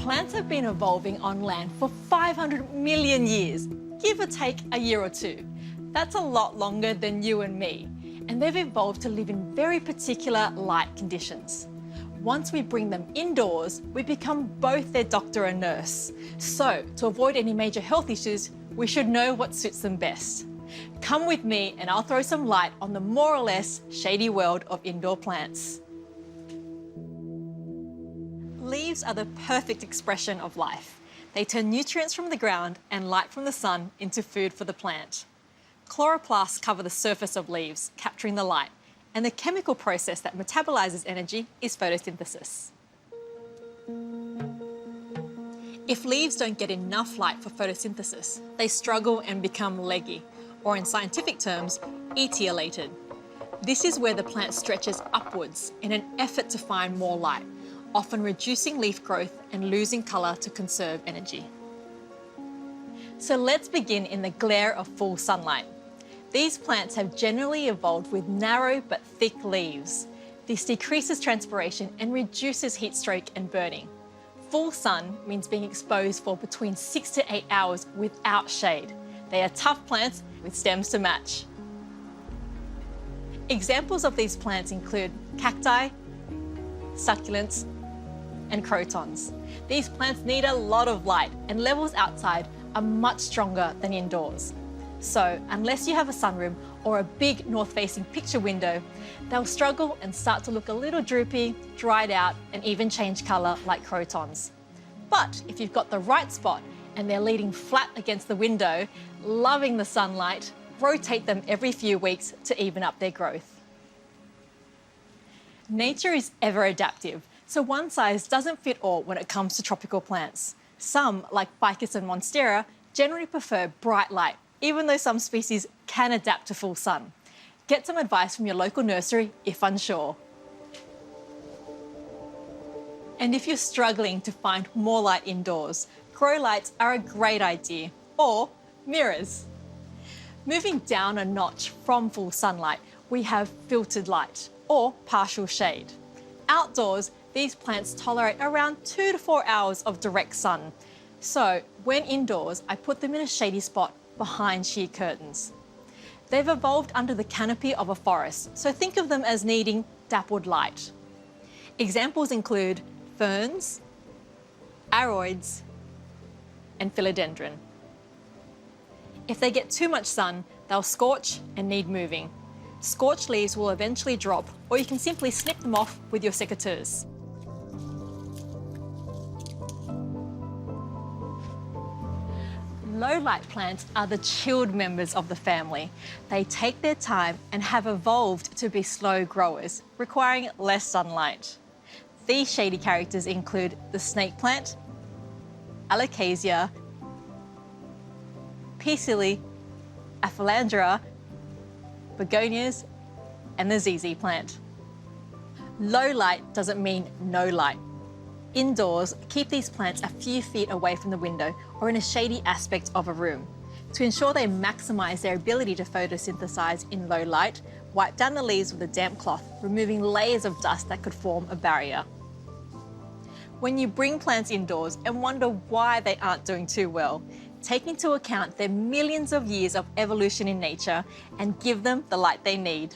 Plants have been evolving on land for 500 million years, give or take a year or two. That's a lot longer than you and me, and they've evolved to live in very particular light conditions. Once we bring them indoors, we become both their doctor and nurse. So, to avoid any major health issues, we should know what suits them best. Come with me and I'll throw some light on the more or less shady world of indoor plants. Leaves are the perfect expression of life. They turn nutrients from the ground and light from the sun into food for the plant. Chloroplasts cover the surface of leaves, capturing the light, and the chemical process that metabolizes energy is photosynthesis. If leaves don't get enough light for photosynthesis, they struggle and become leggy, or in scientific terms, etiolated. This is where the plant stretches upwards in an effort to find more light, often reducing leaf growth and losing colour to conserve energy. So let's begin in the glare of full sunlight. These plants have generally evolved with narrow but thick leaves. This decreases transpiration and reduces heat stroke and burning. Full sun means being exposed for between 6 to 8 hours without shade. They are tough plants with stems to match. Examples of these plants include cacti, succulents, and crotons. These plants need a lot of light, and levels outside are much stronger than indoors. So, unless you have a sunroom or a big north-facing picture window, they'll struggle and start to look a little droopy, dried out, and even change colour like crotons. But if you've got the right spot and they're leaning flat against the window, loving the sunlight, rotate them every few weeks to even up their growth. Nature is ever adaptive, so one size doesn't fit all when it comes to tropical plants. Some, like ficus and monstera, generally prefer bright light, even though some species can adapt to full sun. Get some advice from your local nursery if unsure. And if you're struggling to find more light indoors, grow lights are a great idea, or mirrors. Moving down a notch from full sunlight, we have filtered light, or partial shade. Outdoors, these plants tolerate around 2 to 4 hours of direct sun. So when indoors, I put them in a shady spot behind sheer curtains. They've evolved under the canopy of a forest, so think of them as needing dappled light. Examples include ferns, aroids, and philodendron. If they get too much sun, they'll scorch and need moving. Scorched leaves will eventually drop, or you can simply snip them off with your secateurs. Low-light plants are the chilled members of the family. They take their time and have evolved to be slow growers, requiring less sunlight. These shady characters include the snake plant, alocasia, peace lily, aphelandra, begonias, and the ZZ plant. Low light doesn't mean no light. Indoors, keep these plants a few feet away from the window or in a shady aspect of a room. To ensure they maximise their ability to photosynthesize in low light, wipe down the leaves with a damp cloth, removing layers of dust that could form a barrier. When you bring plants indoors and wonder why they aren't doing too well, take into account their millions of years of evolution in nature and give them the light they need.